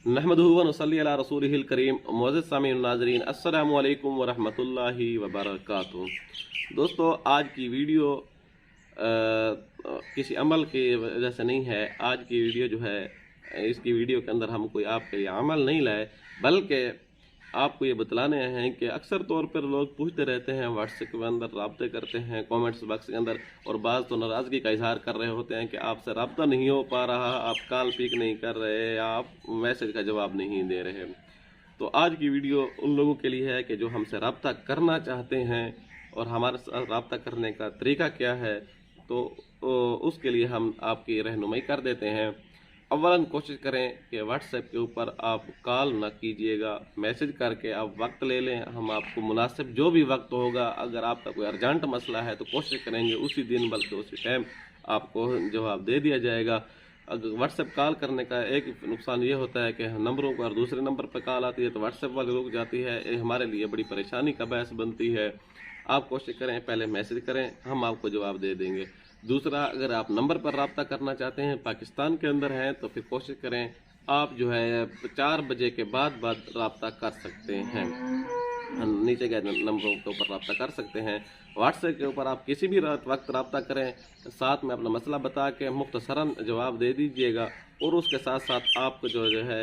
नहमदुहु व नसल्ली अला रसूलिहिल करीम। मुअज़्ज़िज़ सामीन नाज़रीन, अस्सलामु अलैकुम व रहमतुल्लाहि व बरकातुहू। दोस्तों, आज की वीडियो किसी अमल की वजह से नहीं है। आज की वीडियो जो है, इसकी वीडियो के अंदर हम कोई आपके लिए अमल नहीं लाए, बल्कि आपको ये बतलाने हैं कि अक्सर तौर पर लोग पूछते रहते हैं, व्हाट्सएप के अंदर रब्ते करते हैं, कमेंट्स बॉक्स के अंदर, और बाज़ तो नाराज़गी का इजहार कर रहे होते हैं कि आपसे रब्ता नहीं हो पा रहा, आप कॉल पिक नहीं कर रहे, या आप मैसेज का जवाब नहीं दे रहे। तो आज की वीडियो उन लोगों के लिए है कि जो हमसे रब्ता करना चाहते हैं और हमारे साथ रब्ता करने का तरीका क्या है, तो उसके लिए हम आपकी रहनुमाई कर देते हैं। अव्वलन कोशिश करें कि व्हाट्सएप के ऊपर आप कॉल ना कीजिएगा, मैसेज करके आप वक्त ले लें। हम आपको मुनासिब जो भी वक्त होगा, अगर आपका कोई अर्जेंट मसला है तो कोशिश करेंगे उसी दिन बल्कि उसी टाइम आपको जवाब दे दिया जाएगा। अगर व्हाट्सएप कॉल करने का एक नुकसान ये होता है कि नंबरों पर दूसरे नंबर पर कॉल आती है तो व्हाट्सएप वाली रुक जाती है, ये हमारे लिए बड़ी परेशानी का बायस बनती है। आप कोशिश करें पहले मैसेज करें, हम आपको जवाब दे देंगे। दूसरा, अगर आप नंबर पर रब्ता करना चाहते हैं, पाकिस्तान के अंदर हैं, तो फिर कोशिश करें आप जो है 4 बजे के बाद रब्ता कर सकते हैं। नीचे के नंबरों के ऊपर रब्ता कर सकते हैं। व्हाट्सएप के ऊपर आप किसी भी वक्त रब्ता करें, साथ में अपना मसला बता के मुख्तसरन जवाब दे दीजिएगा, और उसके साथ साथ आपको जो है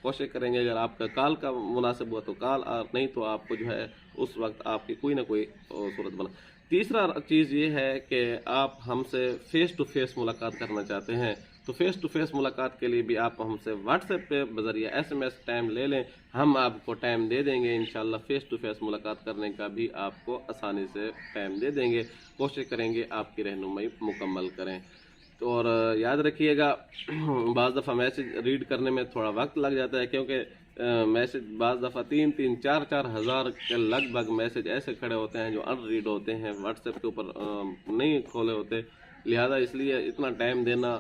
कोशिश करेंगे, अगर आपका कॉल का मुनासिब हुआ तो कॉल, और नहीं तो आपको जो है उस वक्त आपकी कोई ना कोई सूरत बना। तीसरा चीज़ ये है कि आप हमसे फ़ेस टू फेस मुलाकात करना चाहते हैं, तो फ़ेस टू फेस मुलाकात के लिए भी आप हमसे व्हाट्सएप पे बज़रिया SMS टाइम ले लें, हम आपको टाइम दे देंगे। इंशाल्लाह फ़ेस टू फेस मुलाकात करने का भी आपको आसानी से टाइम दे देंगे। कोशिश करेंगे आपकी रहनुमाई मुकम्मल करें। तो और याद रखिएगा, बाज़ दफ़ा मैसेज रीड करने में थोड़ा वक्त लग जाता है, क्योंकि मैसेज बाज़ दफ़ा 3-3, 4-4 हज़ार के लगभग मैसेज ऐसे खड़े होते हैं जो अनरीड होते हैं, व्हाट्सएप के ऊपर नहीं खोले होते, लिहाजा इसलिए इतना टाइम देना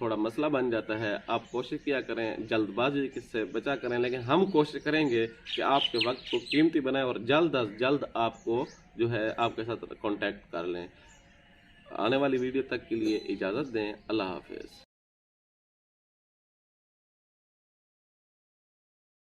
थोड़ा मसला बन जाता है। आप कोशिश किया करें, जल्दबाजी से बचा करें, लेकिन हम कोशिश करेंगे कि आपके वक्त को कीमती बनाएं और जल्द अज जल्द आपको जो है आपके साथ कांटेक्ट कर लें। आने वाली वीडियो तक के लिए इजाज़त दें। अल्लाह हाफिज़।